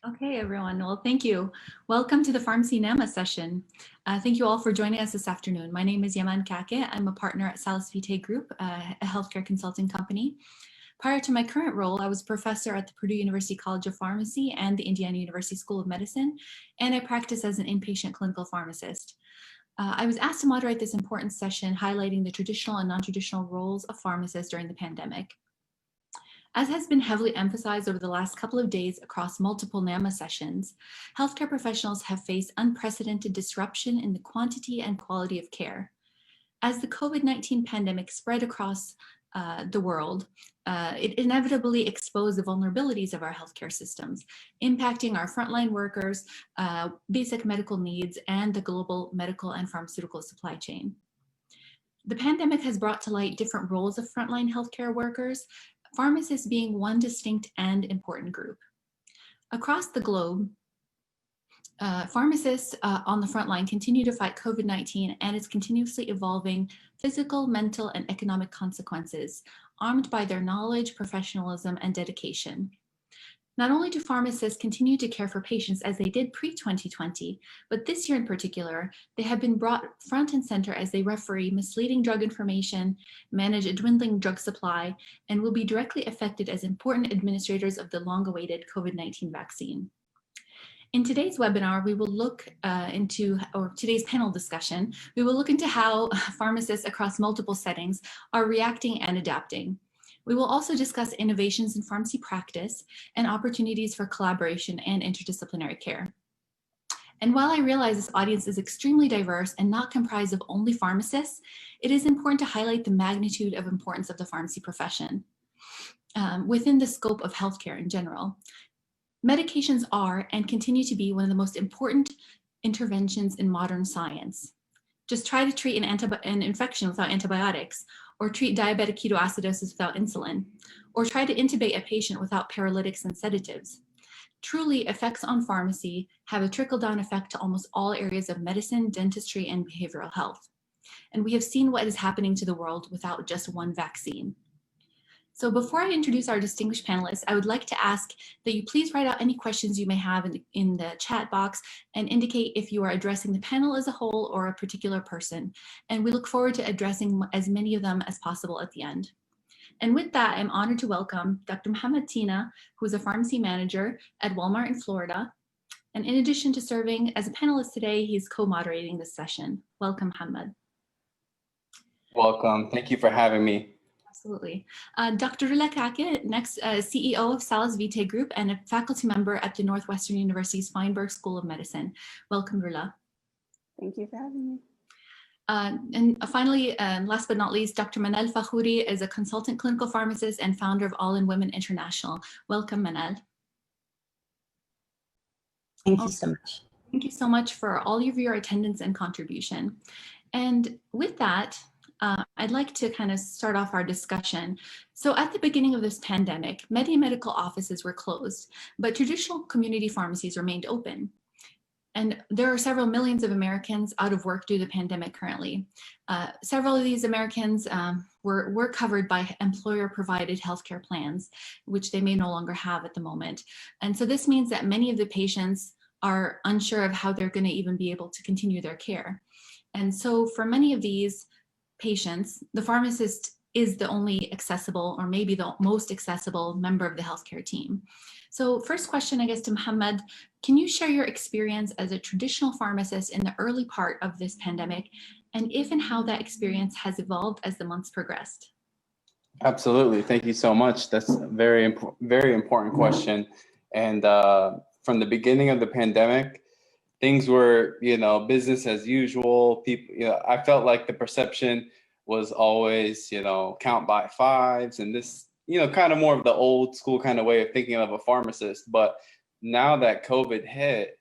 Okay, everyone. Well, thank you. Welcome to the Pharmacy NAAMA session. Thank you all for joining us this afternoon. My name is Yaman Kake. I'm a partner at Salus Vitae Group, a healthcare consulting company. Prior to my current role, I was a professor at the Purdue University College of Pharmacy and the Indiana University School of Medicine, and I practice as an inpatient clinical pharmacist. I was asked to moderate this important session highlighting the traditional and non-traditional roles of pharmacists during the pandemic. As has been heavily emphasized over the last couple of days across multiple NAAMA sessions, healthcare professionals have faced unprecedented disruption in the quantity and quality of care. As the COVID-19 pandemic spread across the world, it inevitably exposed the vulnerabilities of our healthcare systems, impacting our frontline workers, basic medical needs, and the global medical and pharmaceutical supply chain. The pandemic has brought to light different roles of frontline healthcare workers, pharmacists being one distinct and important group. Across the globe, pharmacists on the front line continue to fight COVID-19 and its continuously evolving physical, mental, and economic consequences, armed by their knowledge, professionalism, and dedication. Not only do pharmacists continue to care for patients as they did pre-2020, but this year in particular, they have been brought front and center as they referee misleading drug information, manage a dwindling drug supply, and will be directly affected as important administrators of the long-awaited COVID-19 vaccine. In today's webinar, we will look today's panel discussion, we will look into how pharmacists across multiple settings are reacting and adapting. We will also discuss innovations in pharmacy practice and opportunities for collaboration and interdisciplinary care. And while I realize this audience is extremely diverse and not comprised of only pharmacists, it is important to highlight the magnitude of importance of the pharmacy profession within the scope of healthcare in general. Medications are and continue to be one of the most important interventions in modern science. Just try to treat an infection without antibiotics, or treat diabetic ketoacidosis without insulin, or try to intubate a patient without paralytics and sedatives. Truly, effects on pharmacy have a trickle-down effect to almost all areas of medicine, dentistry, and behavioral health. And we have seen what is happening to the world without just one vaccine. So before I introduce our distinguished panelists, I would like to ask that you please write out any questions you may have in the chat box and indicate if you are addressing the panel as a whole or a particular person. And we look forward to addressing as many of them as possible at the end. And with that, I'm honored to welcome Dr. Muhammad Tina, who is a pharmacy manager at Walmart in Florida. And in addition to serving as a panelist today, he's co-moderating this session. Welcome, Muhammad. Welcome. Thank you for having me. Absolutely. Dr. Rula Kake, next CEO of Salus Vitae Group and a faculty member at the Northwestern University's Feinberg School of Medicine. Welcome, Rula. Thank you for having me. And finally, last but not least, Dr. Manal Fakhouri is a consultant clinical pharmacist and founder of All in Women International. Welcome, Manal. Thank you so much. Thank you so much for all of your attendance and contribution. And with that, I'd like to kind of start off our discussion. So at the beginning of this pandemic, many medical offices were closed, but traditional community pharmacies remained open. And there are several millions of Americans out of work due to the pandemic currently. Several of these Americans were covered by employer-provided healthcare plans, which they may no longer have at the moment. And so this means that many of the patients are unsure of how they're going to even be able to continue their care. And so for many of these patients, the pharmacist is the only accessible or maybe the most accessible member of the healthcare team. So first question, I guess, to Muhammad, can you share your experience as a traditional pharmacist in the early part of this pandemic, and if and how that experience has evolved as the months progressed? Absolutely. Thank you so much. That's a very important question. And from the beginning of the pandemic, things were, business as usual. People, I felt like the perception was always, count by fives and this, kind of more of the old school kind of way of thinking of a pharmacist. But now that COVID hit,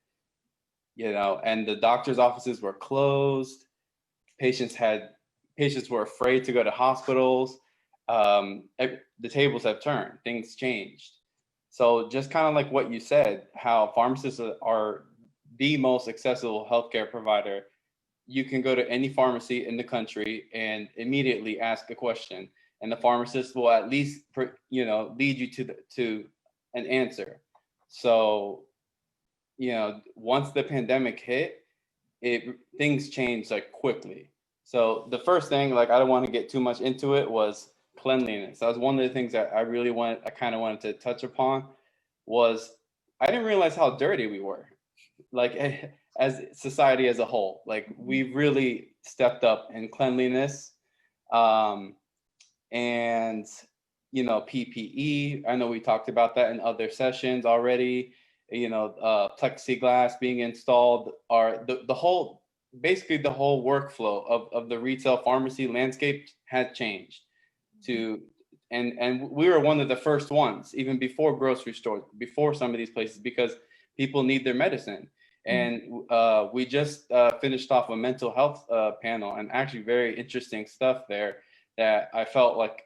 and the doctor's offices were closed, patients were afraid to go to hospitals. The tables have turned, things changed. So just kind of like what you said, how pharmacists are the most accessible healthcare provider. You can go to any pharmacy in the country and immediately ask a question, and the pharmacist will at least, lead you to an answer. So once the pandemic hit, things changed like quickly. So the first thing, like I don't want to get too much into it, was cleanliness. That was one of the things that I kind of wanted to touch upon. Was I didn't realize how dirty we were, like as society as a whole. Like we really stepped up in cleanliness, and PPE. I know we talked about that in other sessions already. Plexiglass being installed, are the whole workflow of the retail pharmacy landscape had changed to, and we were one of the first ones, even before grocery stores, before some of these places, because people need their medicine. And we just finished off a mental health panel, and actually very interesting stuff there that I felt like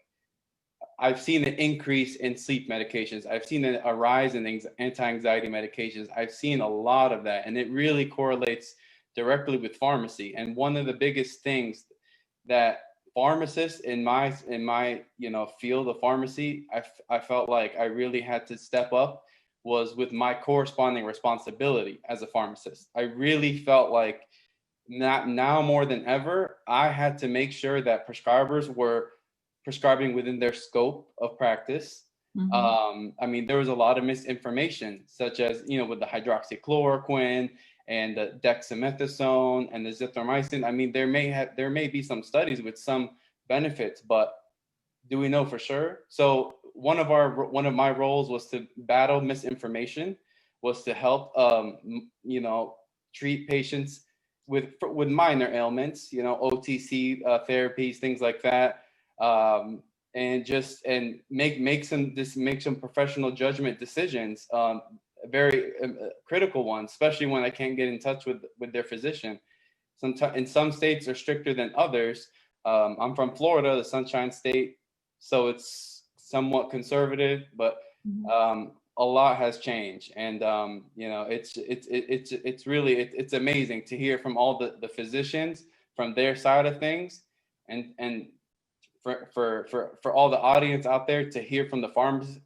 I've seen an increase in sleep medications. I've seen a rise in anti-anxiety medications. I've seen a lot of that, and it really correlates directly with pharmacy. And one of the biggest things that pharmacists in my field of pharmacy, I felt like I really had to step up, was with my corresponding responsibility as a pharmacist. I really felt like now more than ever, I had to make sure that prescribers were prescribing within their scope of practice. There was a lot of misinformation, such as, with the hydroxychloroquine and the dexamethasone and the zithromycin. There may be some studies with some benefits, but do we know for sure? So one of my roles was to battle misinformation, was to help treat patients with minor ailments, OTC therapies, things like that, and make some professional judgment decisions, very critical ones, especially when I can't get in touch with their physician. In some states are stricter than others. I'm from Florida, the Sunshine State, so it's somewhat conservative, but a lot has changed, and it's amazing to hear from all the physicians from their side of things, and for all the audience out there to hear from the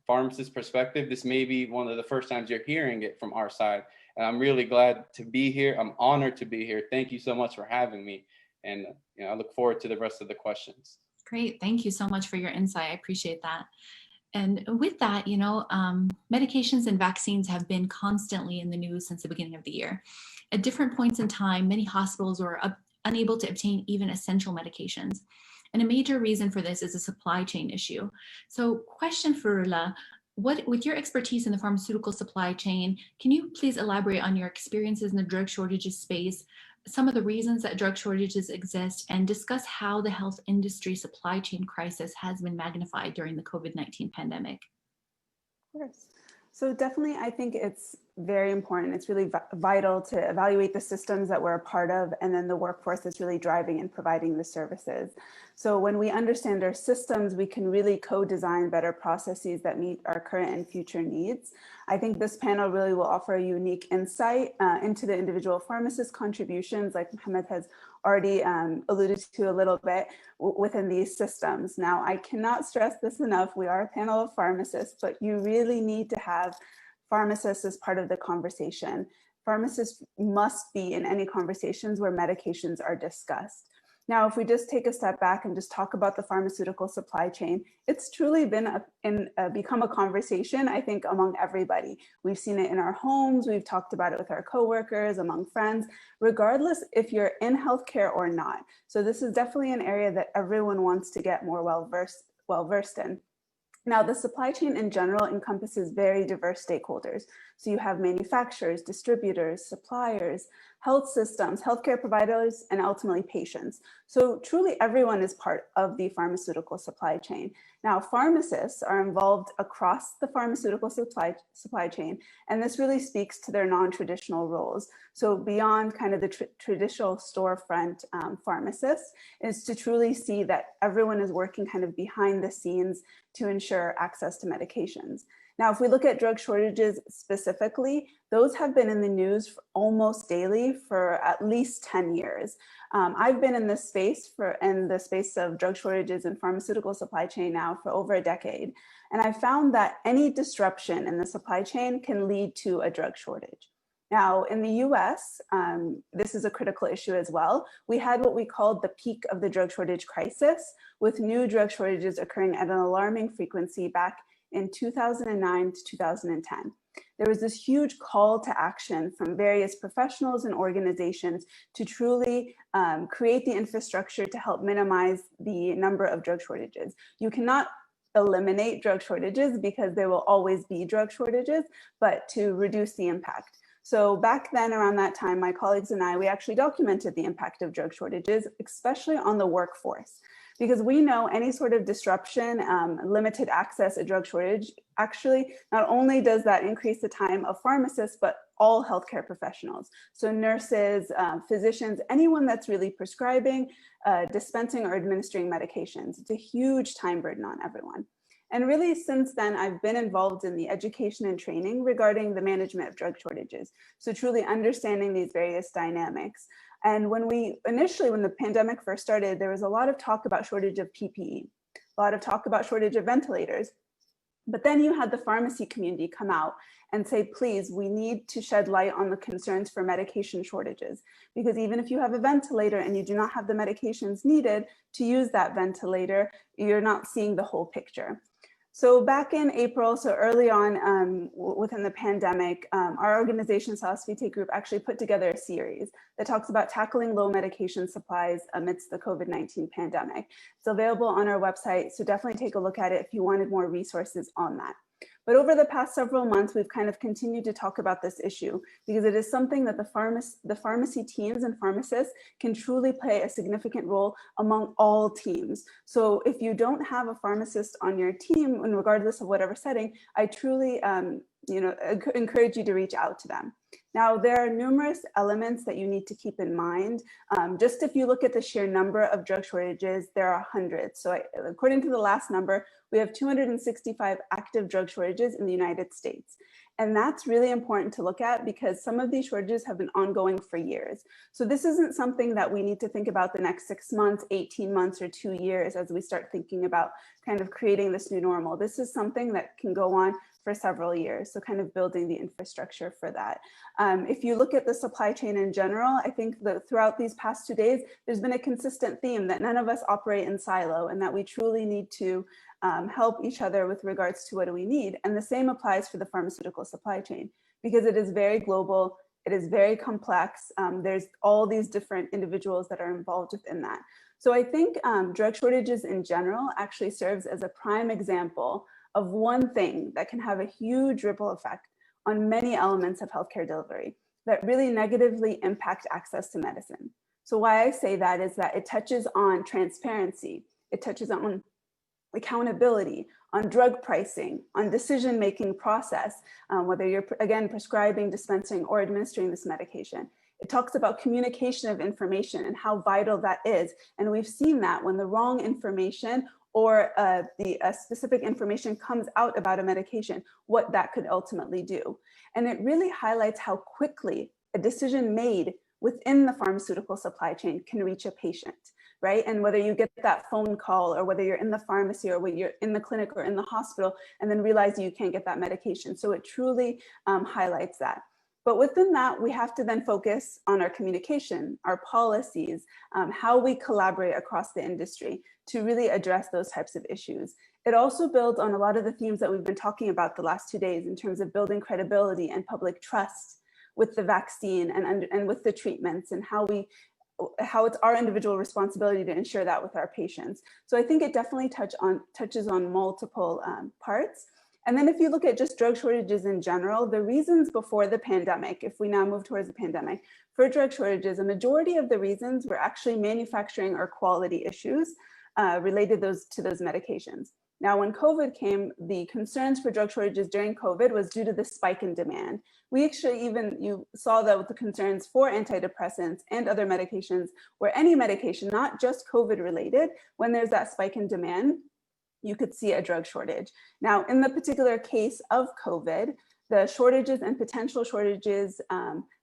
pharmacist perspective. This may be one of the first times you're hearing it from our side, and I'm really glad to be here. I'm honored to be here. Thank you so much for having me, and I look forward to the rest of the questions. Great, thank you so much for your insight. I appreciate that. And with that, medications and vaccines have been constantly in the news since the beginning of the year. At different points in time, many hospitals were unable to obtain even essential medications. And a major reason for this is a supply chain issue. So question for Rula, with your expertise in the pharmaceutical supply chain, can you please elaborate on your experiences in the drug shortages space, some of the reasons that drug shortages exist, and discuss how the health industry supply chain crisis has been magnified during the COVID-19 pandemic? Of course. So definitely, I think it's very important. It's really vital to evaluate the systems that we're a part of, and then the workforce that's really driving and providing the services. So when we understand our systems, we can really co-design better processes that meet our current and future needs. I think this panel really will offer a unique insight into the individual pharmacist contributions, like Mohammed has already alluded to a little bit, within these systems. Now, I cannot stress this enough. We are a panel of pharmacists, but you really need to have pharmacists as part of the conversation. Pharmacists must be in any conversations where medications are discussed. Now, if we just take a step back and just talk about the pharmaceutical supply chain, it's truly been become a conversation, I think, among everybody. We've seen it in our homes, we've talked about it with our coworkers, among friends, regardless if you're in healthcare or not. So this is definitely an area that everyone wants to get more well-versed in. Now, the supply chain in general encompasses very diverse stakeholders. So you have manufacturers, distributors, suppliers, health systems, healthcare providers, and ultimately patients. So truly everyone is part of the pharmaceutical supply chain. Now, pharmacists are involved across the pharmaceutical supply chain, and this really speaks to their non-traditional roles. So beyond kind of the traditional storefront pharmacists, is to truly see that everyone is working kind of behind the scenes to ensure access to medications. Now, if we look at drug shortages specifically, those have been in the news almost daily for at least 10 years. I've been in this space in the space of drug shortages and pharmaceutical supply chain now for over a decade. And I found that any disruption in the supply chain can lead to a drug shortage. Now, in the US, this is a critical issue as well. We had what we called the peak of the drug shortage crisis, with new drug shortages occurring at an alarming frequency back in 2009 to 2010. There was this huge call to action from various professionals and organizations to truly create the infrastructure to help minimize the number of drug shortages. You cannot eliminate drug shortages because there will always be drug shortages, but to reduce the impact. So back then, around that time, my colleagues and I, we actually documented the impact of drug shortages, especially on the workforce, because we know any sort of disruption, limited access, a drug shortage, actually, not only does that increase the time of pharmacists, but all healthcare professionals. So nurses, physicians, anyone that's really prescribing, dispensing or administering medications. It's a huge time burden on everyone. And really, since then, I've been involved in the education and training regarding the management of drug shortages. So truly understanding these various dynamics. And when the pandemic first started, there was a lot of talk about shortage of PPE, a lot of talk about shortage of ventilators. But then you had the pharmacy community come out and say, please, we need to shed light on the concerns for medication shortages. Because even if you have a ventilator and you do not have the medications needed to use that ventilator, you're not seeing the whole picture. So back in April, so early on within the pandemic, our organization, Salus Vitae Group, actually put together a series that talks about tackling low medication supplies amidst the COVID-19 pandemic. It's available on our website, so definitely take a look at it if you wanted more resources on that. But over the past several months, we've kind of continued to talk about this issue because it is something that the pharmacy teams and pharmacists can truly play a significant role among all teams. So if you don't have a pharmacist on your team, and regardless of whatever setting, I truly encourage you to reach out to them. Now, there are numerous elements that you need to keep in mind. Just if you look at the sheer number of drug shortages, there are hundreds. So according to the last number, we have 265 active drug shortages in the United States. And that's really important to look at because some of these shortages have been ongoing for years. So this isn't something that we need to think about the next 6 months, 18 months, or 2 years as we start thinking about kind of creating this new normal. This is something that can go on for several years. So kind of building the infrastructure for that. If you look at the supply chain in general, I think that throughout these past 2 days, there's been a consistent theme that none of us operate in silo and that we truly need to help each other with regards to what do we need. And the same applies for the pharmaceutical supply chain because it is very global, it is very complex. There's all these different individuals that are involved within that. So I think drug shortages in general actually serves as a prime example of one thing that can have a huge ripple effect on many elements of healthcare delivery that really negatively impact access to medicine. So why I say that is that it touches on transparency, it touches on accountability, on drug pricing, on decision-making process, whether you're, again, prescribing, dispensing, or administering this medication. It talks about communication of information and how vital that is. And we've seen that when the wrong information or the specific information comes out about a medication, what that could ultimately do. And it really highlights how quickly a decision made within the pharmaceutical supply chain can reach a patient, right? And whether you get that phone call or whether you're in the pharmacy or whether you're in the clinic or in the hospital and then realize you can't get that medication. So it truly highlights that. But within that, we have to then focus on our communication, our policies, how we collaborate across the industry to really address those types of issues. It also builds on a lot of the themes that we've been talking about the last 2 days in terms of building credibility and public trust with the vaccine and with the treatments and how it's our individual responsibility to ensure that with our patients. So I think it definitely touches on multiple parts. And then if you look at just drug shortages in general, the reasons before the pandemic, if we now move towards the pandemic, for drug shortages, a majority of the reasons were actually manufacturing or quality issues related to those medications. Now, when COVID came, the concerns for drug shortages during COVID was due to the spike in demand. We actually you saw that with the concerns for antidepressants and other medications, where any medication, not just COVID related, when there's that spike in demand, you could see a drug shortage. Now, in the particular case of COVID, the shortages and potential shortages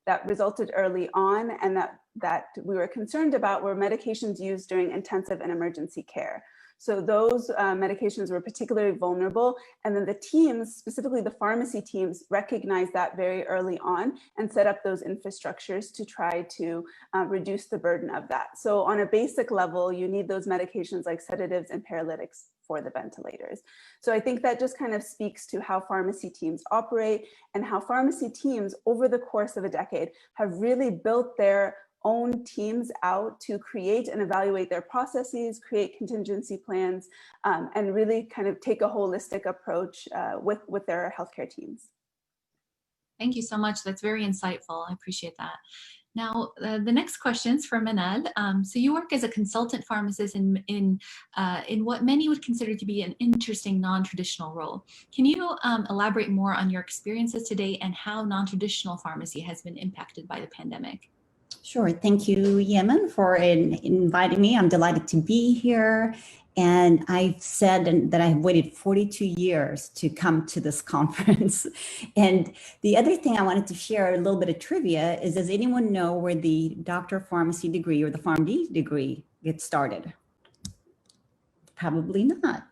that resulted early on and that that we were concerned about were medications used during intensive and emergency care. So those medications were particularly vulnerable. And then the teams, specifically the pharmacy teams, recognized that very early on and set up those infrastructures to try to reduce the burden of that. So on a basic level, you need those medications like sedatives and paralytics for the ventilators. So I think that just kind of speaks to how pharmacy teams operate and how pharmacy teams over the course of a decade have really built their own teams out to create and evaluate their processes, create contingency plans, and really kind of take a holistic approach with their healthcare teams. Thank you so much. That's very insightful. I appreciate that. Now, the next question is for Manal. So you work as a consultant pharmacist in what many would consider to be an interesting non-traditional role. Can you elaborate more on your experiences today and how non-traditional pharmacy has been impacted by the pandemic? Sure. Thank you, Yemen, for inviting me. I'm delighted to be here. And I've said that I've waited 42 years to come to this conference. And the other thing I wanted to share, a little bit of trivia, is does anyone know where the doctor of pharmacy degree or the PharmD degree gets started? Probably not.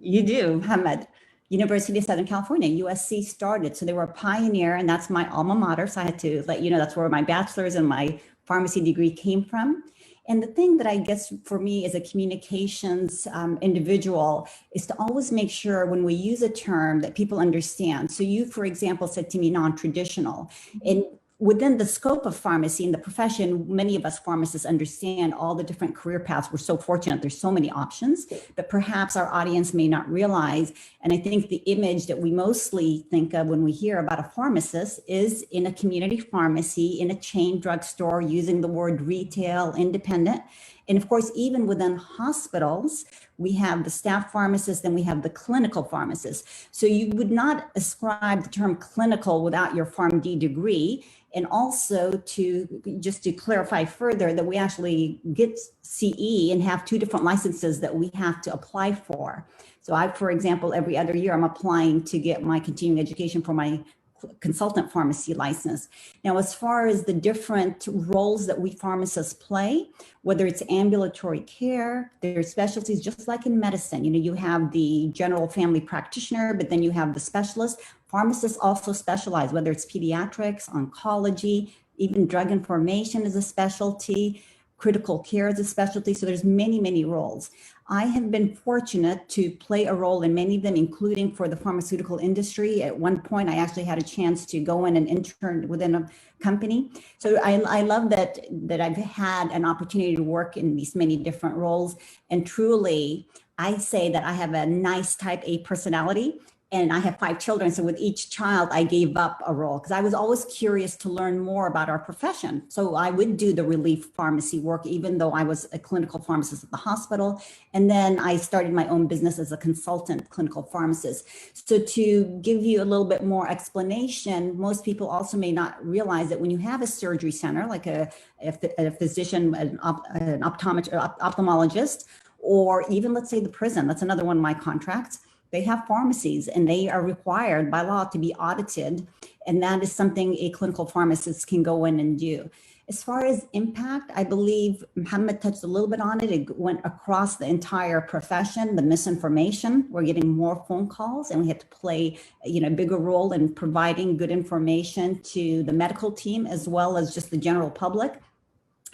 You do, Muhammad. University of Southern California, USC started. So they were a pioneer, and that's my alma mater. So I had to let you know that's where my bachelor's and my pharmacy degree came from. And the thing that I guess for me as a communications individual is to always make sure when we use a term that people understand. So you, for example, said to me non-traditional. And within the scope of pharmacy and the profession, many of us pharmacists understand all the different career paths. We're so fortunate, there's so many options, but perhaps our audience may not realize. And I think the image that we mostly think of when we hear about a pharmacist is in a community pharmacy, in a chain drugstore, using the word retail, independent. And of course, even within hospitals, we have the staff pharmacists and we have the clinical pharmacists. So you would not ascribe the term clinical without your PharmD degree. And also just to clarify further that we actually get CE and have two different licenses that we have to apply for. So for example, every other year I'm applying to get my continuing education for my consultant pharmacy license. Now, as far as the different roles that we pharmacists play, whether it's ambulatory care, there's specialties just like in medicine. You have the general family practitioner, but then you have the specialist. Pharmacists also specialize, whether it's pediatrics, oncology, even drug information is a specialty, critical care is a specialty. So there's many, many roles. I have been fortunate to play a role in many of them, including for the pharmaceutical industry. At one point, I actually had a chance to go in and intern within a company. So I love that I've had an opportunity to work in these many different roles. And truly, I say that I have a nice type A personality. And I have 5 children. So with each child, I gave up a role because I was always curious to learn more about our profession. So I would do the relief pharmacy work, even though I was a clinical pharmacist at the hospital. And then I started my own business as a consultant clinical pharmacist. So to give you a little bit more explanation, most people also may not realize that when you have a surgery center, like a physician, an ophthalmologist, or even let's say the prison, that's another one of my contracts. They have pharmacies and they are required by law to be audited. And that is something a clinical pharmacist can go in and do. As far as impact, I believe Muhammad touched a little bit on it. It went across the entire profession, the misinformation. We're getting more phone calls and we have to play a bigger role in providing good information to the medical team as well as just the general public.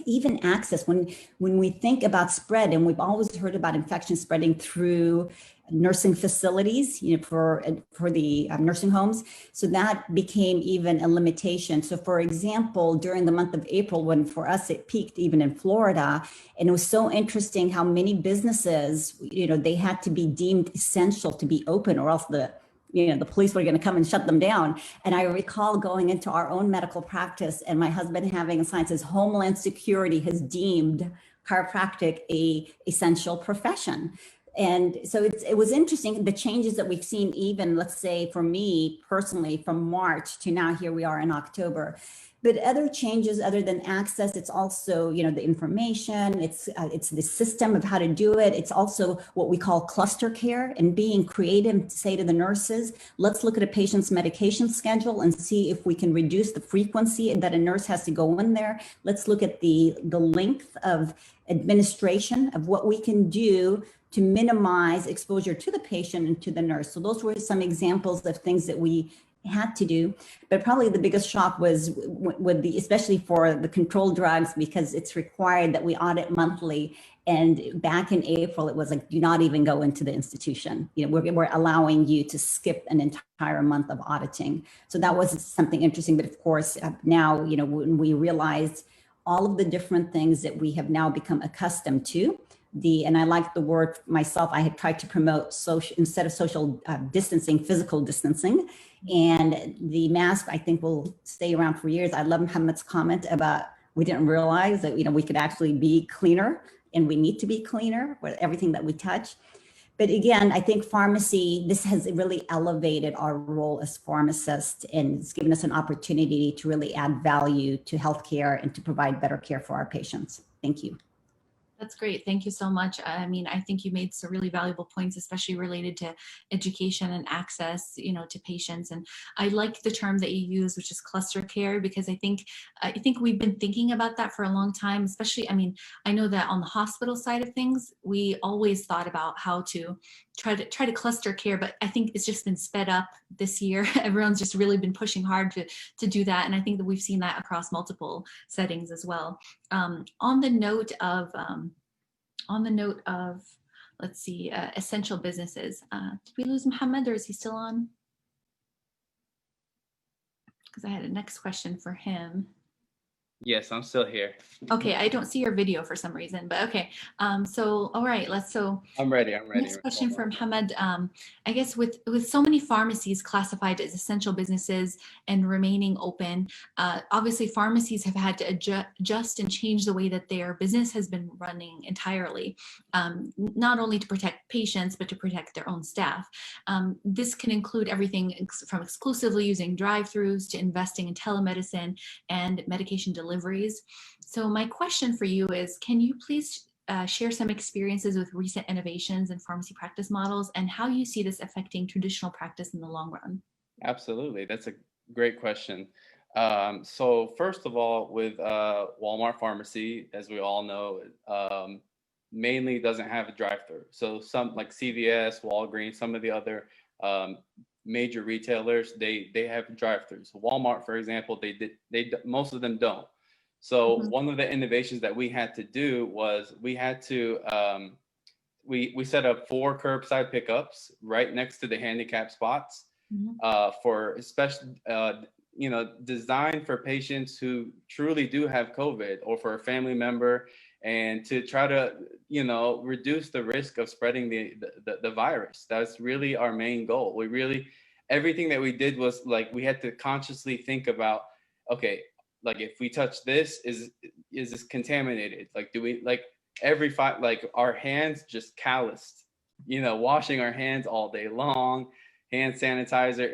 Even access, when we think about spread, and we've always heard about infection spreading through nursing facilities, for the nursing homes. So that became even a limitation. So for example, during the month of April, when for us it peaked even in Florida, and it was so interesting how many businesses, they had to be deemed essential to be open or else the police were going to come and shut them down. And I recall going into our own medical practice and my husband having a sign that says Homeland Security has deemed chiropractic a essential profession. And so it was interesting, the changes that we've seen, even let's say for me personally, from March to now, here we are in October. But other changes other than access, it's also, the information, it's the system of how to do it. It's also what we call cluster care and being creative to say to the nurses, let's look at a patient's medication schedule and see if we can reduce the frequency that a nurse has to go in there. Let's look at the length of administration of what we can do to minimize exposure to the patient and to the nurse. So those were some examples of things that we had to do, but probably the biggest shock was with especially for the controlled drugs, because it's required that we audit monthly. And back in April, it was like, do not even go into the institution. We're allowing you to skip an entire month of auditing. So that was something interesting. But of course, now, when we realized all of the different things that we have now become accustomed to, and I like the word myself, I had tried to promote social, instead of social distancing, physical distancing. And the mask, I think, will stay around for years. I love Muhammad's comment about we didn't realize that, we could actually be cleaner, and we need to be cleaner with everything that we touch. But again, I think pharmacy, this has really elevated our role as pharmacists, and it's given us an opportunity to really add value to healthcare and to provide better care for our patients. Thank you. That's great. Thank you so much. I mean, I think you made some really valuable points, especially related to education and access, to patients. And I like the term that you use, which is cluster care, because I think we've been thinking about that for a long time, especially, I know that on the hospital side of things, we always thought about how to try to cluster care, but I think it's just been sped up this year. Everyone's just really been pushing hard to do that. And I think that we've seen that across multiple settings as well. On the note of, let's see, essential businesses. Did we lose Muhammad, or is he still on? Because I had a next question for him. Yes, I'm still here. Okay, I don't see your video for some reason, but okay. So, all right, I'm ready. Next question for Muhammad. I guess with so many pharmacies classified as essential businesses and remaining open, obviously pharmacies have had to adjust and change the way that their business has been running entirely, not only to protect patients, but to protect their own staff. This can include everything from exclusively using drive-thrus to investing in telemedicine and medication deliveries. So my question for you is, can you please share some experiences with recent innovations in pharmacy practice models and how you see this affecting traditional practice in the long run? Absolutely. That's a great question. So first of all, with Walmart Pharmacy, as we all know, mainly doesn't have a drive-through. So some like CVS, Walgreens, some of the other major retailers, they have drive-throughs. Walmart, for example, most of them don't. So one of the innovations that we had to do was we had to we set up 4 curbside pickups right next to the handicap spots for especially designed for patients who truly do have COVID or for a family member, and to try to reduce the risk of spreading the virus. That's really our main goal. Everything that we did was like we had to consciously think about, okay, like if we touch this, is this contaminated? Like do we our hands just calloused, washing our hands all day long, hand sanitizer.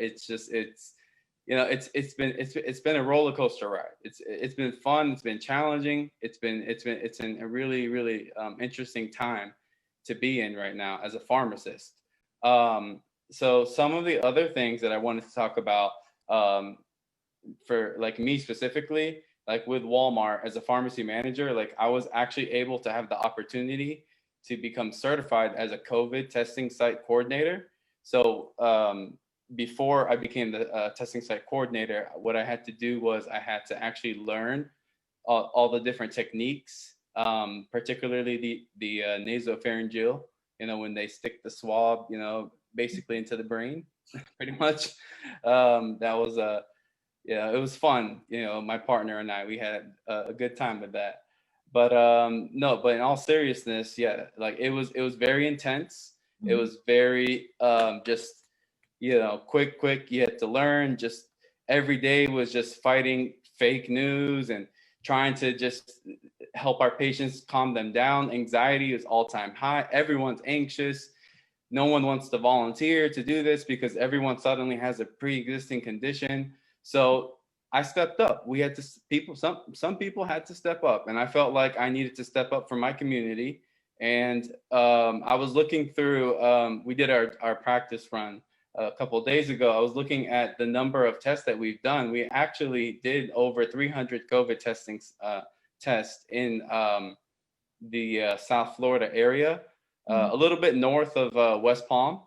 It's been a roller coaster ride. It's been fun. It's been challenging. It's been a really, really interesting time to be in right now as a pharmacist. So some of the other things that I wanted to talk about for like me specifically, like with Walmart as a pharmacy manager, like I was actually able to have the opportunity to become certified as a COVID testing site coordinator. So before I became the testing site coordinator, what I had to do was I had to actually learn all the different techniques, particularly the nasopharyngeal, when they stick the swab, basically into the brain, pretty much. It was fun. My partner and I, we had a good time with that. But but in all seriousness, like it was very intense. It was very just quick. You had to learn. Just every day was just fighting fake news and trying to just help our patients calm them down. Anxiety is all-time high. Everyone's anxious. No one wants to volunteer to do this because everyone suddenly has a pre-existing condition. So I stepped up. We had to some people had to step up, and I felt like I needed to step up for my community. And I was looking through. We did our practice run a couple of days ago. I was looking at the number of tests that we've done. We actually did over 300 COVID tests in the South Florida area, a little bit north of West Palm,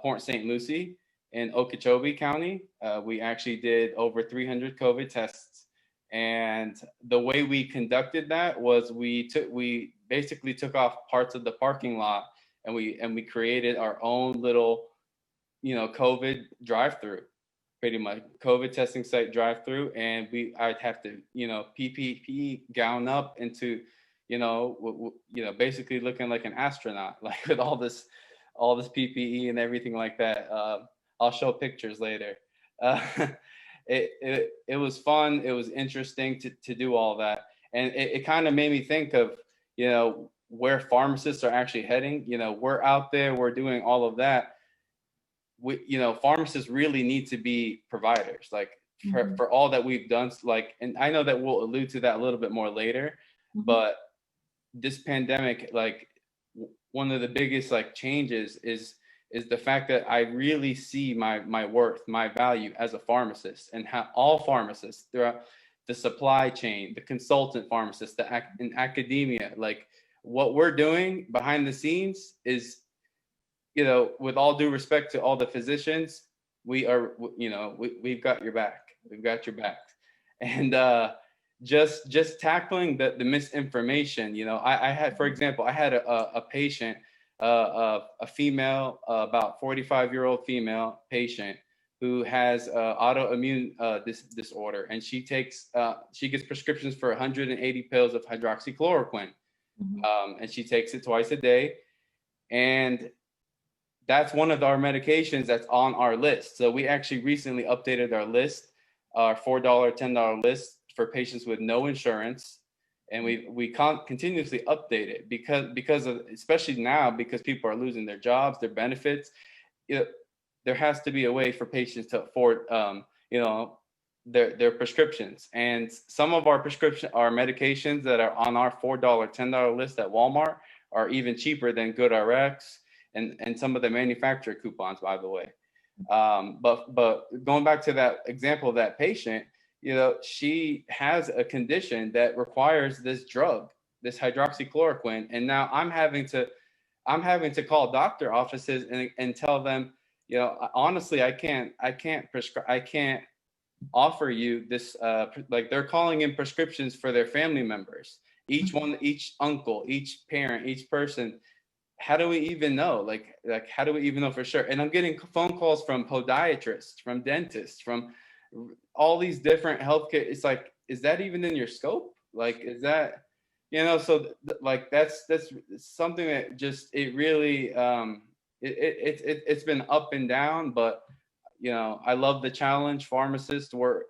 Port St. Lucie. In Okeechobee County, we actually did over 300 COVID tests. And the way we conducted that was we basically took off parts of the parking lot, and we created our own little, COVID drive-through, pretty much COVID testing site drive-through. And I'd have to, PPE gown up into, basically looking like an astronaut, like with all this PPE and everything like that. I'll show pictures later. It was fun. It was interesting to do all that. And it kind of made me think of, where pharmacists are actually heading. We're out there, we're doing all of that. Pharmacists really need to be providers, like for all that we've done. And I know that we'll allude to that a little bit more later, but this pandemic, one of the biggest changes is the fact that I really see my worth, my value as a pharmacist, and how all pharmacists throughout the supply chain, the consultant pharmacists, in academia, what we're doing behind the scenes is, with all due respect to all the physicians, we've got your back. We've got your back. And just tackling the misinformation. I had, for example, I had a patient, a female, about 45-year-old female patient who has autoimmune disorder, and she gets prescriptions for 180 pills of hydroxychloroquine, and she takes it twice a day, and that's one of our medications that's on our list. So we actually recently updated our list, our $4, $10 list for patients with no insurance. And we continuously update it because of, especially now, because people are losing their jobs, their benefits. There has to be a way for patients to afford, their prescriptions. And some of our medications that are on our $4, $10 list at Walmart are even cheaper than GoodRx and some of the manufacturer coupons, by the way. But going back to that example of that patient, she has a condition that requires this drug, this hydroxychloroquine, and now I'm having to call doctor offices and tell them, honestly, I can't offer you this. They're calling in prescriptions for their family members, each uncle, each parent, each person. How do we even know? How do we even know for sure? And I'm getting phone calls from podiatrists, from dentists, from all these different healthcare. It's like, is that even in your scope? Is that, so that's something that just, it really, it's been up and down, but, I love the challenge. Pharmacists we're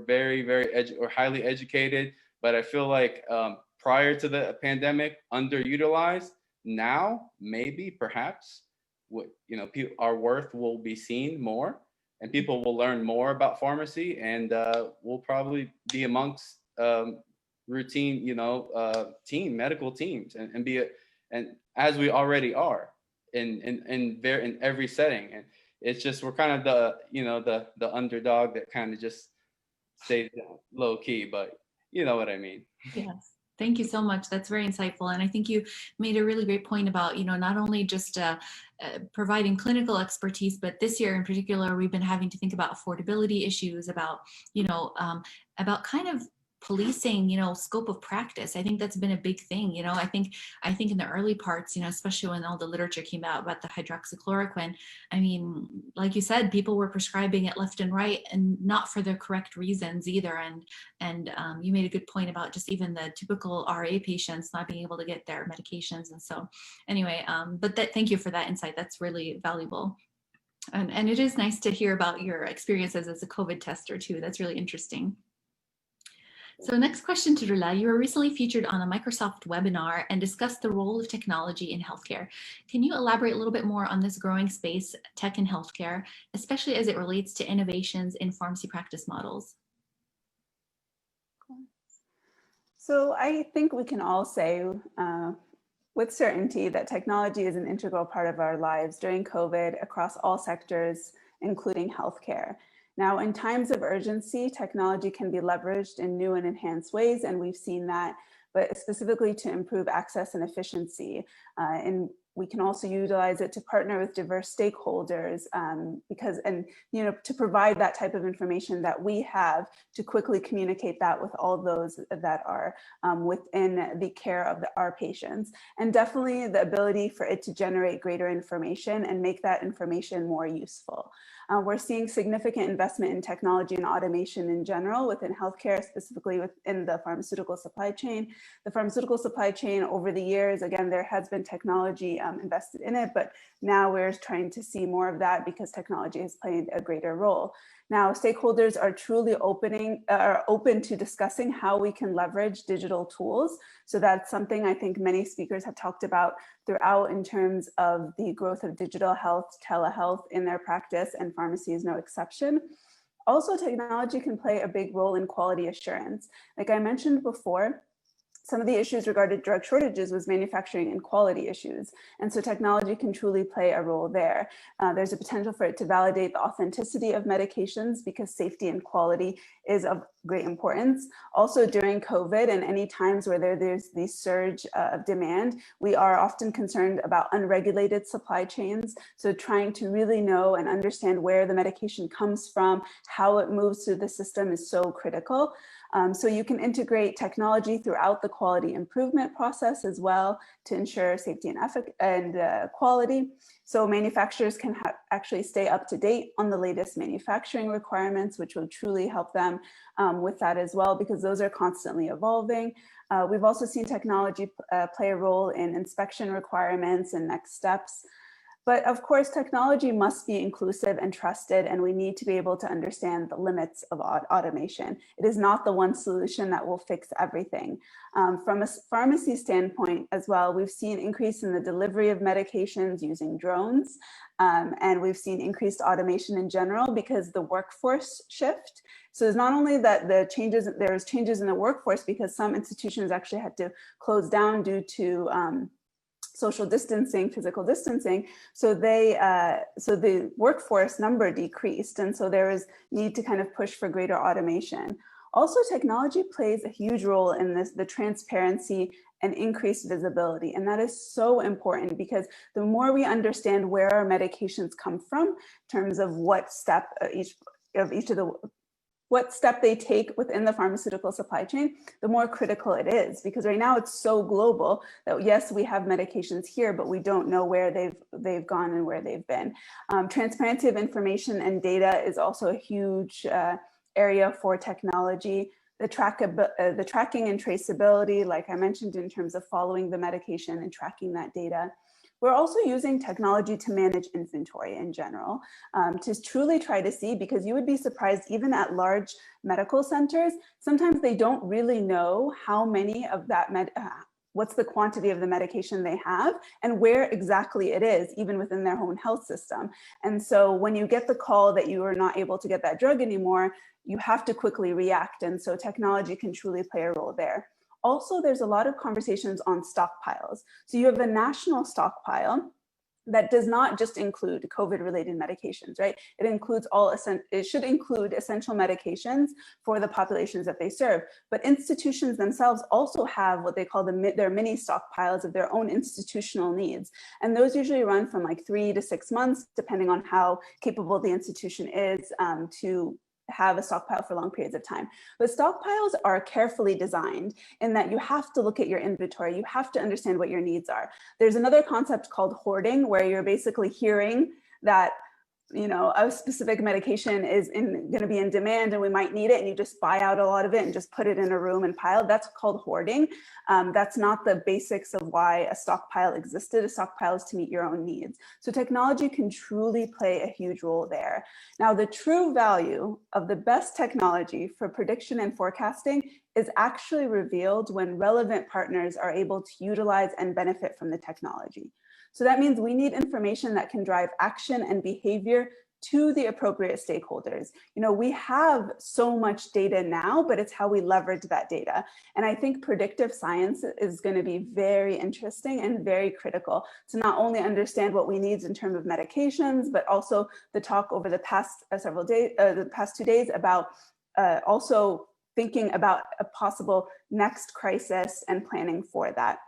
very, very highly educated, but I feel like prior to the pandemic, underutilized. Now, maybe, perhaps, our worth will be seen more, and people will learn more about pharmacy, and we'll probably be amongst routine, medical teams, and as we already are in every setting. And it's just, we're kind of the underdog that kind of just stays low key, but you know what I mean. Yes. Thank you so much. That's very insightful. And I think you made a really great point about, not only just providing clinical expertise, but this year in particular, we've been having to think about affordability issues, about, about kind of policing, scope of practice. I think that's been a big thing. I think in the early parts, especially when all the literature came out about the hydroxychloroquine, I mean, like you said, people were prescribing it left and right, and not for the correct reasons either. And you made a good point about just even the typical RA patients not being able to get their medications. And so anyway, but thank you for that insight. That's really valuable. And it is nice to hear about your experiences as a COVID tester too. That's really interesting. So next question to Drula. You were recently featured on a Microsoft webinar and discussed the role of technology in healthcare. Can you elaborate a little bit more on this growing space, tech in healthcare, especially as it relates to innovations in pharmacy practice models? So I think we can all say with certainty that technology is an integral part of our lives during COVID across all sectors, including healthcare. Now, in times of urgency, technology can be leveraged in new and enhanced ways, and we've seen that, but specifically to improve access and efficiency. And we can also utilize it to partner with diverse stakeholders to provide that type of information that we have to quickly communicate that with all those that are within the care of our patients. And definitely the ability for it to generate greater information and make that information more useful. We're seeing significant investment in technology and automation in general within healthcare, specifically within the pharmaceutical supply chain. The pharmaceutical supply chain over the years, again, there has been technology invested in it, but now we're trying to see more of that because technology has played a greater role. Now, stakeholders are truly open to discussing how we can leverage digital tools. So that's something I think many speakers have talked about throughout in terms of the growth of digital health, telehealth in their practice, and pharmacy is no exception. Also, technology can play a big role in quality assurance. Like I mentioned before, some of the issues regarding drug shortages was manufacturing and quality issues. And so technology can truly play a role there. There's a potential for it to validate the authenticity of medications because safety and quality is of great importance. Also during COVID and any times where there's the surge of demand, we are often concerned about unregulated supply chains. So trying to really know and understand where the medication comes from, how it moves through the system is so critical. So you can integrate technology throughout the quality improvement process as well to ensure safety and quality. So manufacturers can actually stay up to date on the latest manufacturing requirements, which will truly help them with that as well, because those are constantly evolving. We've also seen technology play a role in inspection requirements and next steps. But of course, technology must be inclusive and trusted, and we need to be able to understand the limits of automation. It is not the one solution that will fix everything. From a pharmacy standpoint as well, we've seen increase in the delivery of medications using drones, and we've seen increased automation in general because the workforce shift. So it's not only that there's changes in the workforce because some institutions actually had to close down due to social distancing, physical distancing. So the workforce number decreased. And so there is need to kind of push for greater automation. Also, technology plays a huge role in the transparency and increased visibility. And that is so important because the more we understand where our medications come from in terms of what step what step they take within the pharmaceutical supply chain, the more critical it is. Because right now it's so global that yes, we have medications here, but we don't know where they've gone and where they've been. Transparency of information and data is also a huge area for technology. The tracking and traceability, like I mentioned, in terms of following the medication and tracking that data. We're also using technology to manage inventory in general, to truly try to see, because you would be surprised even at large medical centers, sometimes they don't really know how many of that what's the quantity of the medication they have and where exactly it is, even within their own health system. And so when you get the call that you are not able to get that drug anymore, you have to quickly react. And so technology can truly play a role there. Also, there's a lot of conversations on stockpiles. So you have a national stockpile that does not just include COVID-related medications, right? It includes it should include essential medications for the populations that they serve. But institutions themselves also have what they call their mini stockpiles of their own institutional needs. And those usually run from like 3 to 6 months, depending on how capable the institution is to have a stockpile for long periods of time. But stockpiles are carefully designed in that you have to look at your inventory. You have to understand what your needs are. There's another concept called hoarding, where you're basically hearing that a specific medication is going to be in demand and we might need it, and you just buy out a lot of it and just put it in a room and pile. That's called hoarding. That's not the basics of why a stockpile existed. A stockpile is to meet your own needs. So technology can truly play a huge role there. Now, the true value of the best technology for prediction and forecasting is actually revealed when relevant partners are able to utilize and benefit from the technology. So that means we need information that can drive action and behavior to the appropriate stakeholders. You know, we have so much data now, but it's how we leverage that data. And I think predictive science is going to be very interesting and very critical to not only understand what we need in terms of medications, but also the talk over the past several days, the past 2 days about also thinking about a possible next crisis and planning for that.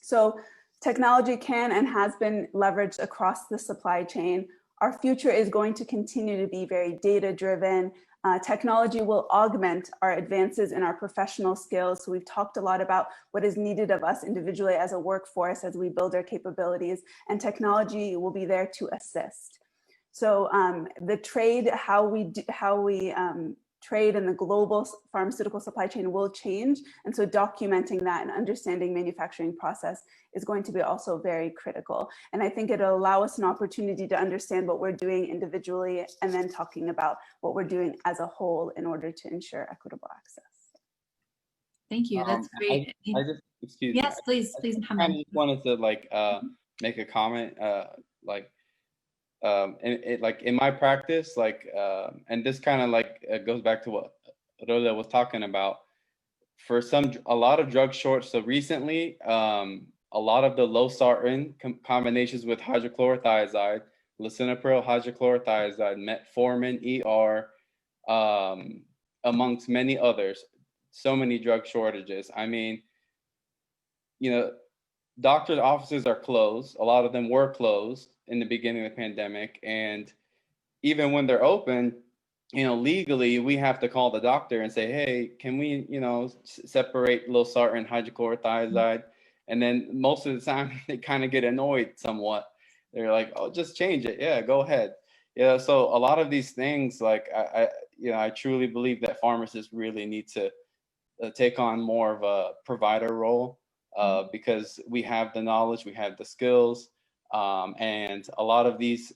So technology can and has been leveraged across the supply chain. Our future is going to continue to be very data-driven. Technology will augment our advances in our professional skills. So we've talked a lot about what is needed of us individually as a workforce as we build our capabilities, and technology will be there to assist. So the trade, how we trade in the global pharmaceutical supply chain will change. And so documenting that and understanding manufacturing process is going to be also very critical. And I think it'll allow us an opportunity to understand what we're doing individually and then talking about what we're doing as a whole in order to ensure equitable access. Thank you. That's great. I just, excuse me. Yes, please, I kind of just wanted to like make a comment, in my practice, and this kind of goes back to what Roda was talking about. For a lot of drug shorts, so recently, a lot of the losartan combinations with hydrochlorothiazide, lisinopril, hydrochlorothiazide, metformin, ER, amongst many others, so many drug shortages. I mean, you know, doctors' offices are closed. A lot of them were closed in the beginning of the pandemic. And even when they're open, you know, legally, we have to call the doctor and say, hey, can we, you know, separate losartan, hydrochlorothiazide? And then most of the time they kind of get annoyed somewhat. They're like, oh, just change it. Yeah, go ahead. Yeah. So a lot of these things, I truly believe that pharmacists really need to take on more of a provider role because we have the knowledge, we have the skills, and a lot of these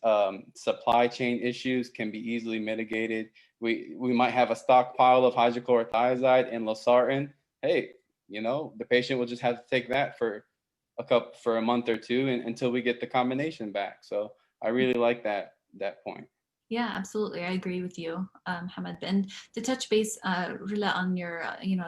supply chain issues can be easily mitigated. We might have a stockpile of hydrochlorothiazide and losartan. Hey, you know, the patient will just have to take that for a month or two until we get the combination back. So I really like that point. Yeah, absolutely. I agree with you, Hamad. And to touch base, Rila, on your,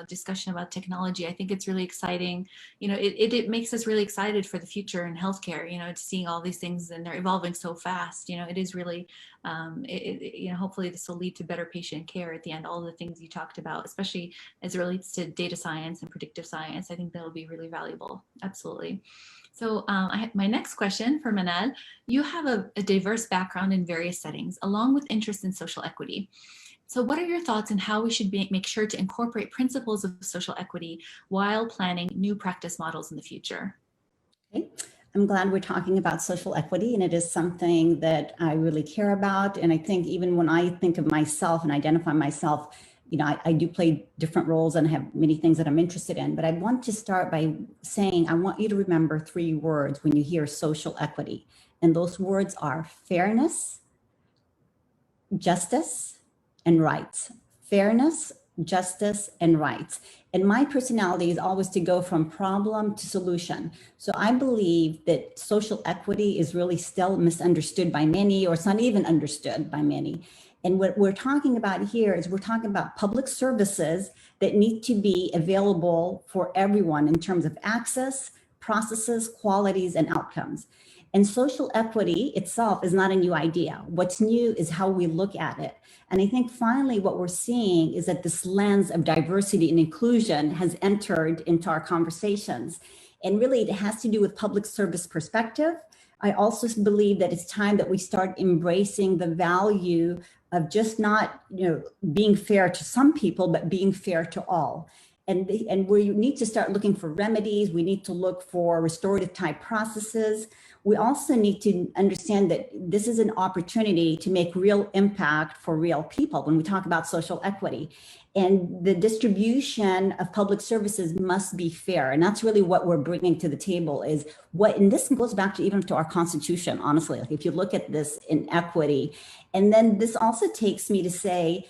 discussion about technology, I think it's really exciting. You know, it makes us really excited for the future in healthcare, you know, seeing all these things and they're evolving so fast. You know, it is really, hopefully this will lead to better patient care at the end, all the things you talked about, especially as it relates to data science and predictive science. I think that'll be really valuable. Absolutely. So my next question for Manal, you have a diverse background in various settings, along with interest in social equity. So what are your thoughts on how we should make sure to incorporate principles of social equity while planning new practice models in the future? Okay. I'm glad we're talking about social equity, and it is something that I really care about. And I think even when I think of myself and identify myself, you know, I do play different roles and have many things that I'm interested in, but I want to start by saying, I want you to remember 3 words when you hear social equity. And those words are fairness, justice, and rights. Fairness, justice, and rights. And my personality is always to go from problem to solution. So I believe that social equity is really still misunderstood by many, or it's not even understood by many. And what we're talking about here is we're talking about public services that need to be available for everyone in terms of access, processes, qualities, and outcomes. And social equity itself is not a new idea. What's new is how we look at it. And I think finally what we're seeing is that this lens of diversity and inclusion has entered into our conversations. And really it has to do with public service perspective. I also believe that it's time that we start embracing the value of just not, being fair to some people, but being fair to all. And we need to start looking for remedies. We need to look for restorative type processes. We also need to understand that this is an opportunity to make real impact for real people when we talk about social equity. And the distribution of public services must be fair. And that's really what we're bringing to the table is and this goes back to even to our Constitution, honestly, like if you look at this in equity. And then this also takes me to say,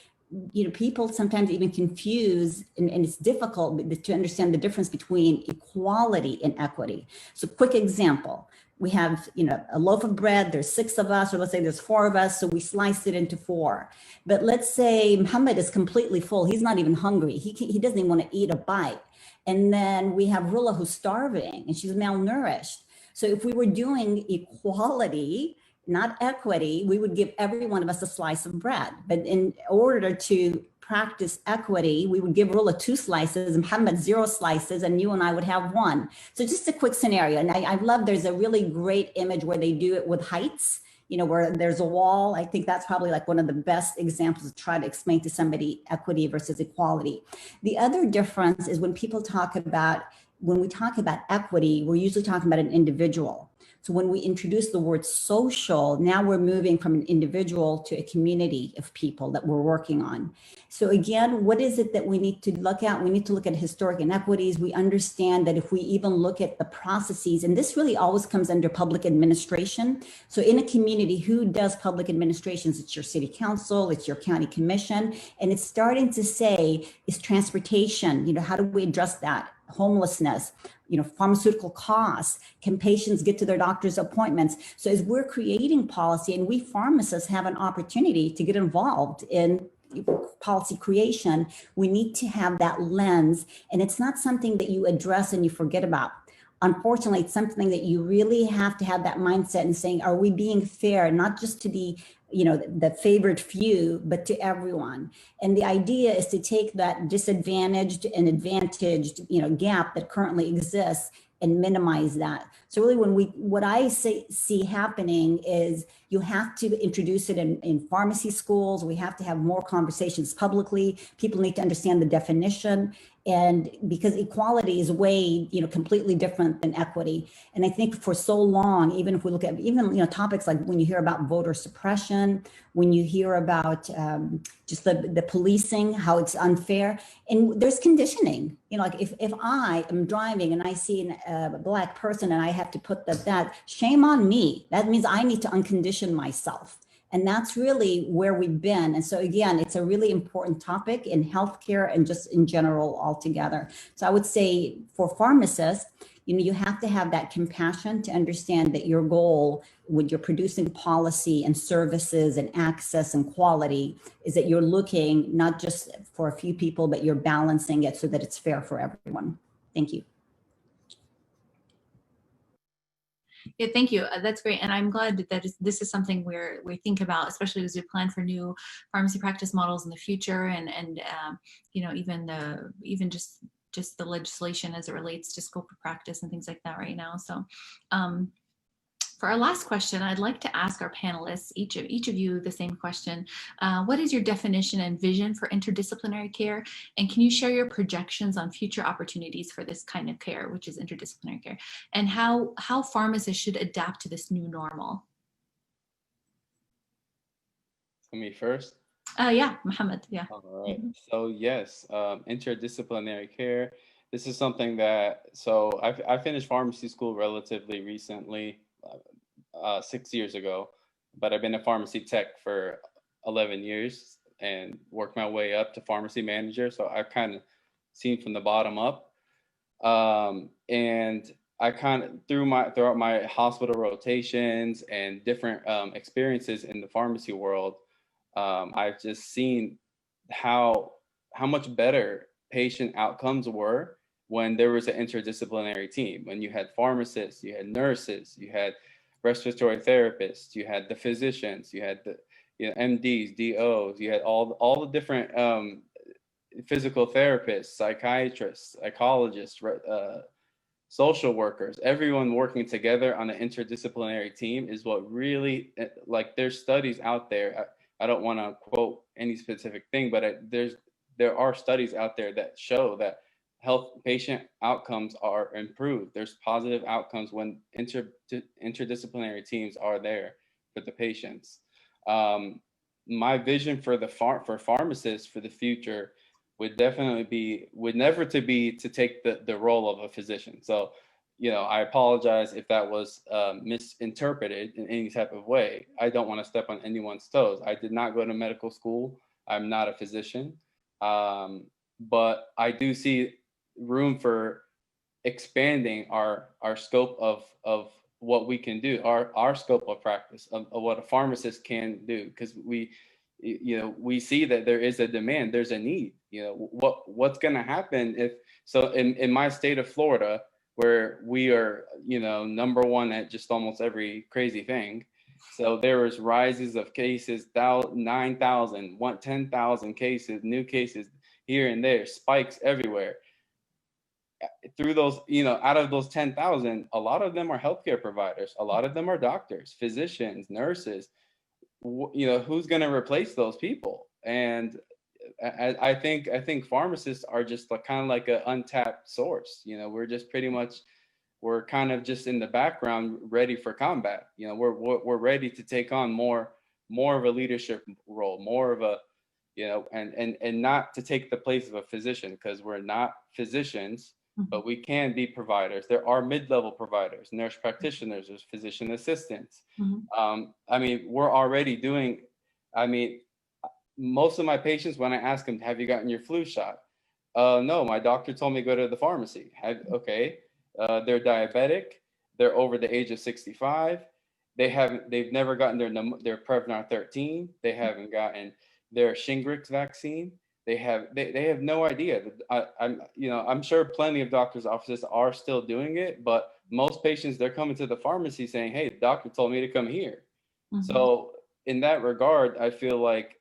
people sometimes even confuse, and it's difficult to understand the difference between equality and equity. So quick example, we have, a loaf of bread, there's 6 of us, or let's say there's 4 of us, so we slice it into 4. But let's say Muhammad is completely full. He's not even hungry. He doesn't even want to eat a bite. And then we have Rula who's starving and she's malnourished. So if we were doing equality, not equity, we would give every one of us a slice of bread. But in order to practice equity, we would give Rula 2 slices and Muhammad 0 slices, and you and I would have 1. So just a quick scenario. And I love, there's a really great image where they do it with heights, where there's a wall. I think that's probably like one of the best examples to try to explain to somebody equity versus equality. The other difference is when we talk about equity, we're usually talking about an individual. So when we introduce the word social, now we're moving from an individual to a community of people that we're working on. So again, what is it that we need to look at? We need to look at historic inequities. We understand that if we even look at the processes, and this really always comes under public administration. So in a community, who does public administrations? It's your city council, it's your county commission, and it's starting to say, is transportation, how do we address that? Homelessness, pharmaceutical costs, can patients get to their doctor's appointments? So as we're creating policy, and we pharmacists have an opportunity to get involved in policy creation, we need to have that lens. And it's not something that you address and you forget about. Unfortunately, it's something that you really have to have that mindset and saying, are we being fair, not just to the favored few, but to everyone? And the idea is to take that disadvantaged and advantaged, gap that currently exists and minimize that. So really what I see happening is you have to introduce it in pharmacy schools. We have to have more conversations publicly. People need to understand the definition. And because equality is way, completely different than equity. And I think for so long, even if we look at topics like when you hear about voter suppression, when you hear about just the policing, how it's unfair, and there's conditioning. Like if I am driving and I see a Black person and I have to put that, shame on me. That means I need to uncondition myself. And that's really where we've been. And so again, it's a really important topic in healthcare and just in general altogether. So I would say for pharmacists, you have to have that compassion to understand that your goal when you're producing policy and services and access and quality is that you're looking not just for a few people, but you're balancing it so that it's fair for everyone. Thank you. Yeah, thank you. That's great. And I'm glad that this is something we think about, especially as we plan for new pharmacy practice models in the future, and even just the legislation as it relates to scope of practice and things like that right now. So for our last question, I'd like to ask our panelists, each of you, the same question. What is your definition and vision for interdisciplinary care? And can you share your projections on future opportunities for this kind of care, which is interdisciplinary care, and how pharmacists should adapt to this new normal? For me first? Yeah, Mohammed, yeah. All right. So yes, interdisciplinary care. This is something that, so I finished pharmacy school relatively recently, 6 years ago, but I've been a pharmacy tech for 11 years and worked my way up to pharmacy manager. So I've kind of seen from the bottom up. And I kind of, throughout my hospital rotations and different experiences in the pharmacy world, I've just seen how much better patient outcomes were when there was an interdisciplinary team. When you had pharmacists, you had nurses, you had respiratory therapists, you had the physicians, you had the MDs, DOs, you had all the different physical therapists, psychiatrists, psychologists, social workers, everyone working together on an interdisciplinary team is what really, like, there's studies out there. I don't want to quote any specific thing, but there are studies out there that show that patient outcomes are improved. There's positive outcomes when interdisciplinary teams are there for the patients. My vision for for pharmacists for the future would definitely never to take the role of a physician. So, I apologize if that was misinterpreted in any type of way. I don't want to step on anyone's toes. I did not go to medical school. I'm not a physician. But I do see room for expanding our scope of what we can do, our scope of practice of what a pharmacist can do, because we see that there is a demand, there's a need. What's going to happen if, so in my state of Florida, where we are, number one at just almost every crazy thing. So there was rises of cases, 9,000, 10,000 cases, new cases here and there, spikes everywhere. Through those, out of those 10,000, a lot of them are healthcare providers. A lot of them are doctors, physicians, nurses. Who's going to replace those people? And I think pharmacists are just kind of like an untapped source. We're just we're kind of just in the background, ready for combat. We're ready to take on more of a leadership role, more of a, and not to take the place of a physician, because we're not physicians, but we can be providers. There are mid-level providers, nurse practitioners, there's physician assistants. We're already doing, most of my patients, when I ask them, have you gotten your flu shot? No, my doctor told me to go to the pharmacy. Okay. They're diabetic. They're over the age of 65. They've never gotten their Prevnar 13. They haven't gotten their Shingrix vaccine. They have no idea. I'm sure plenty of doctors' offices are still doing it, but most patients, they're coming to the pharmacy saying, hey, the doctor told me to come here. So in that regard, I feel like,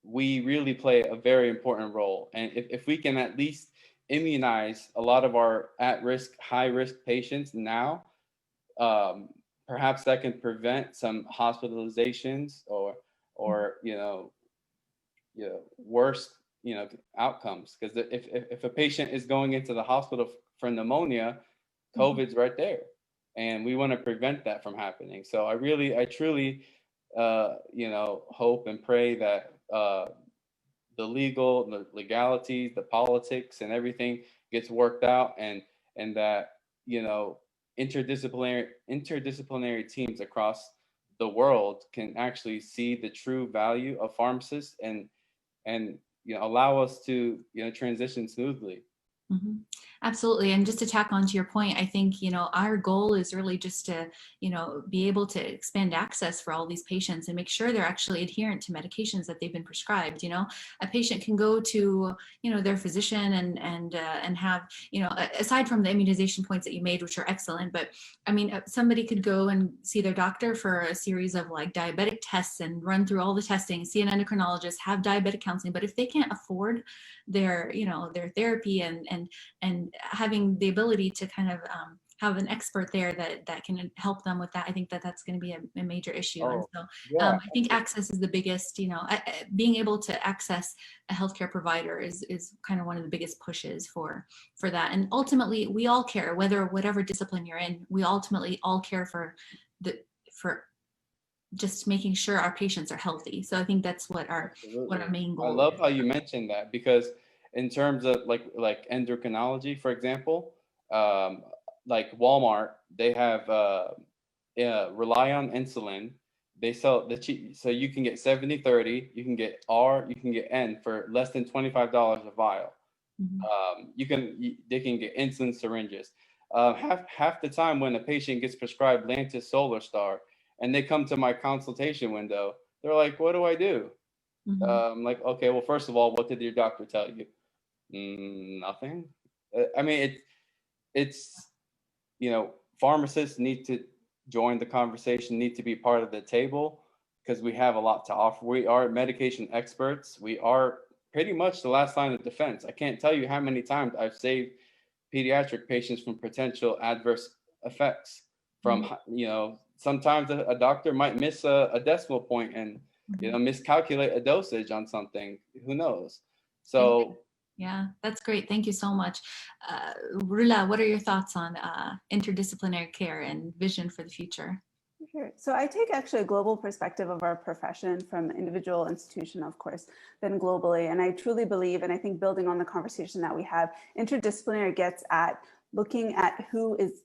we really play a very important role. And if we can at least immunize a lot of our at-risk, high-risk patients now, perhaps that can prevent some hospitalizations or worse, outcomes. Because if a patient is going into the hospital for pneumonia, COVID's right there, and we want to prevent that from happening. So I truly, hope and pray that the legalities, the politics, and everything gets worked out, and that interdisciplinary teams across the world can actually see the true value of pharmacists and allow us to transition smoothly. Absolutely. And just to tack on to your point, I think, our goal is really just to, be able to expand access for all these patients and make sure they're actually adherent to medications that they've been prescribed. A patient can go to, their physician and have, aside from the immunization points that you made, which are excellent, but somebody could go and see their doctor for a series of like diabetic tests and run through all the testing, see an endocrinologist, have diabetic counseling. But if they can't afford their, their therapy and having the ability to kind of have an expert there that can help them with that, I think that's going to be a major issue. And so I think access is the biggest, being able to access a healthcare provider is kind of one of the biggest pushes for that. And ultimately, we all care, whatever discipline you're in, we ultimately all care for just making sure our patients are healthy. So I think that's what our main goal is. I love how you mentioned that, because in terms of like endocrinology, for example, like Walmart, they have rely on insulin. They sell so you can get 70/30, you can get R, you can get N for less than $25 a vial. They can get insulin syringes. Half the time when a patient gets prescribed Lantus Solar Star and they come to my consultation window, they're like, what do I do? Like, okay, well, first of all, what did your doctor tell you? Nothing. It's pharmacists need to join the conversation, need to be part of the table, because we have a lot to offer. We are medication experts. We are pretty much the last line of defense. I can't tell you how many times I've saved pediatric patients from potential adverse effects from, sometimes a doctor might miss a decimal point and, miscalculate a dosage on something. Who knows? So. Yeah, that's great. Thank you so much. Rula, what are your thoughts on interdisciplinary care and vision for the future? Sure. So I take actually a global perspective of our profession, from individual institution, of course, then globally. And I truly believe, and I think building on the conversation that we have, interdisciplinary gets at looking at who is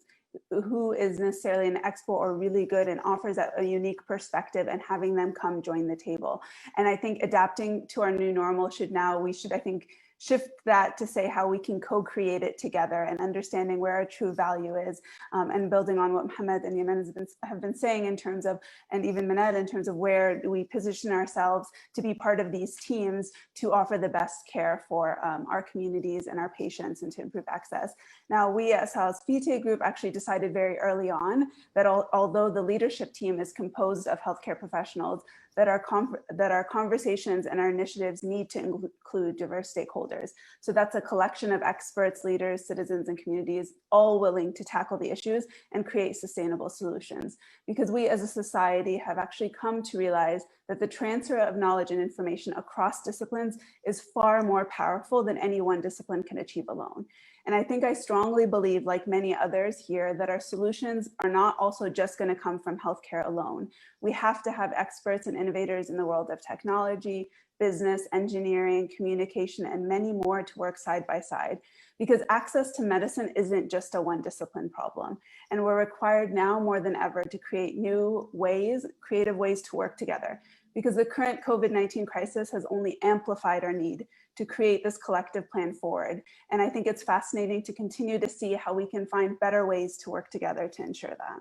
necessarily an expert or really good and offers a unique perspective, and having them come join the table. And I think adapting to our new normal I think shift that to say how we can co-create it together and understanding where our true value is, and building on what Mohammed and Yemen have been saying in terms of, and even Manal, in terms of where we position ourselves to be part of these teams to offer the best care for our communities and our patients and to improve access. Now, we at Salus Vitae Group actually decided very early on that although the leadership team is composed of healthcare professionals, that our conversations and our initiatives need to include diverse stakeholders. So that's a collection of experts, leaders, citizens, and communities, all willing to tackle the issues and create sustainable solutions. Because we as a society have actually come to realize that the transfer of knowledge and information across disciplines is far more powerful than any one discipline can achieve alone. And I think I strongly believe, like many others here, that our solutions are not also just going to come from healthcare alone. We have to have experts and innovators in the world of technology, business, engineering, communication, and many more to work side by side. Because access to medicine isn't just a one discipline problem. And we're required now more than ever to create new ways, creative ways to work together. Because the current COVID-19 crisis has only amplified our need to create this collective plan forward. And I think it's fascinating to continue to see how we can find better ways to work together to ensure that.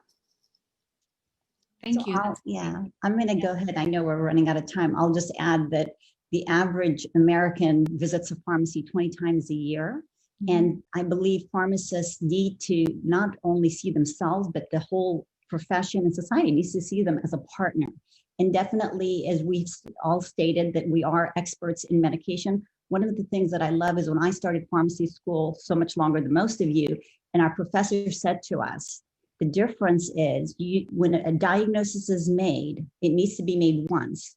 Thank you. Yeah, I'm going to go ahead. I know we're running out of time. I'll just add that the average American visits a pharmacy 20 times a year. And I believe pharmacists need to not only see themselves, but the whole profession and society needs to see them as a partner. And definitely, as we've all stated, that we are experts in medication. One of the things that I love is when I started pharmacy school so much longer than most of you, and our professor said to us, the difference is when a diagnosis is made, it needs to be made once.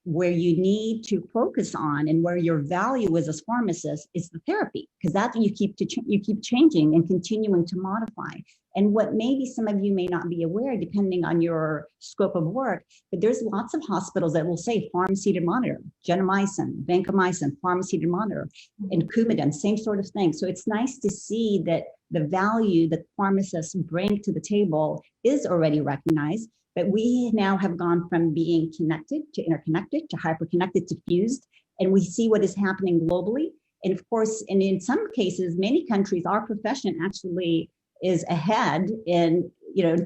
Where you need to focus on and where your value is as pharmacist is the therapy, because that's you keep changing and continuing to modify. And what maybe some of you may not be aware, depending on your scope of work, but there's lots of hospitals that will say pharmacy to monitor, gentamicin, vancomycin, pharmacy to monitor, and Coumadin, same sort of thing. So it's nice to see that the value that pharmacists bring to the table is already recognized. But we now have gone from being connected to interconnected to hyperconnected to fused, and we see what is happening globally. And of course, and in some cases, many countries, our profession actually is ahead in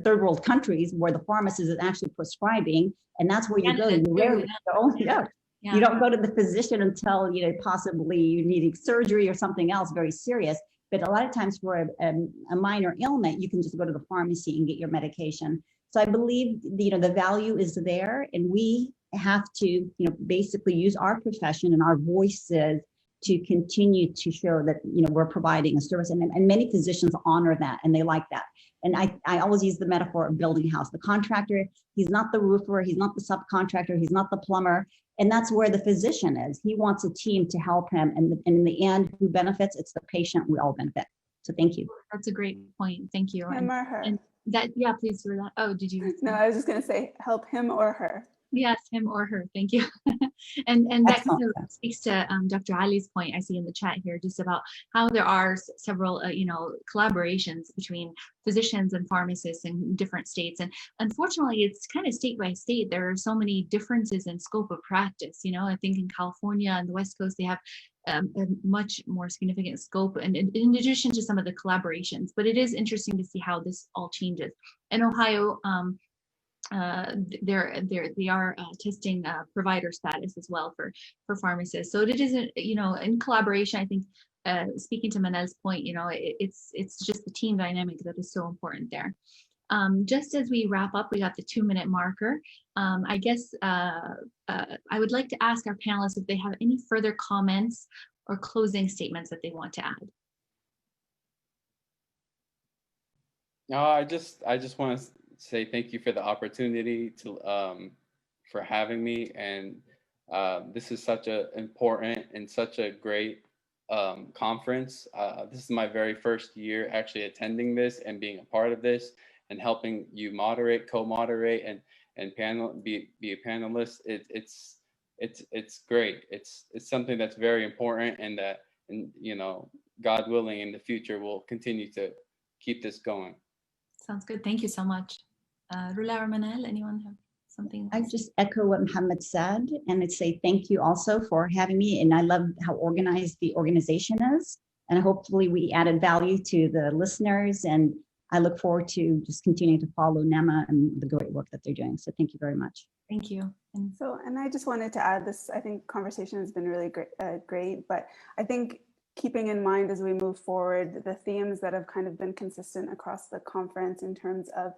third world countries where the pharmacist is actually prescribing, and that's where you go. You don't go to the physician until possibly you need surgery or something else very serious. But a lot of times for a minor ailment, you can just go to the pharmacy and get your medication. So I believe the value is there, and we have to basically use our profession and our voices to continue to show that we're providing a service, and many physicians honor that and they like that. And I always use the metaphor of building a house. The contractor, he's not the roofer, he's not the subcontractor, he's not the plumber, and that's where the physician is. He wants a team to help him, and in the end, who benefits? It's the patient. We all benefit. So thank you. That's a great point. Thank you. Him or her. And that, yeah, please do that. Oh, did you? No, I was just going to say, help him or her. Yes, him or her. Thank you. and that kind of speaks to Dr. Ali's point I see in the chat here, just about how there are several, collaborations between physicians and pharmacists in different states. And unfortunately, it's kind of state by state. There are so many differences in scope of practice. I think in California and the West Coast, they have a much more significant scope, and in addition to some of the collaborations. But it is interesting to see how this all changes. In Ohio, they are testing provider status as well for pharmacists. So it isn't, in collaboration. I think speaking to Manal's point, it's just the team dynamic that is so important there. Just as we wrap up, we got the 2-minute marker. I guess I would like to ask our panelists if they have any further comments or closing statements that they want to add. No, I just want to say thank you for the opportunity to for having me, and this is such an important and such a great conference. This is my very first year actually attending this and being a part of this and helping you moderate, co-moderate, and be a panelist. It's great. It's something that's very important, and that, God willing, in the future we'll continue to keep this going. Sounds good. Thank you so much. Rula or Manal, anyone have? something I else? just echo what Mohammed said, and I'd say thank you also for having me. And I love how organized the organization is. And hopefully we added value to the listeners. And I look forward to just continuing to follow NAAMA and the great work that they're doing. So thank you very much. Thank you. And So, and I just wanted to add this, I think conversation has been really great, but I think keeping in mind as we move forward, the themes that have kind of been consistent across the conference in terms of,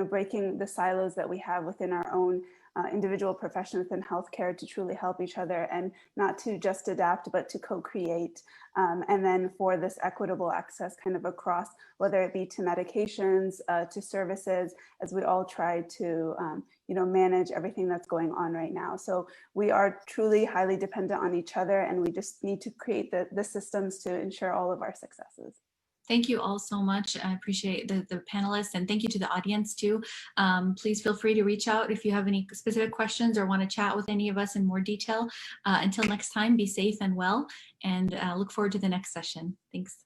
breaking the silos that we have within our own individual profession within healthcare to truly help each other and not to just adapt, but to co-create. And then for this equitable access kind of across, whether it be to medications, to services, as we all try to, manage everything that's going on right now. So we are truly highly dependent on each other, and we just need to create the systems to ensure all of our successes. thank you all so much. I appreciate the panelists, and thank you to the audience too. Please feel free to reach out if you have any specific questions or want to chat with any of us in more detail. Until next time, be safe and well, and look forward to the next session. Thanks.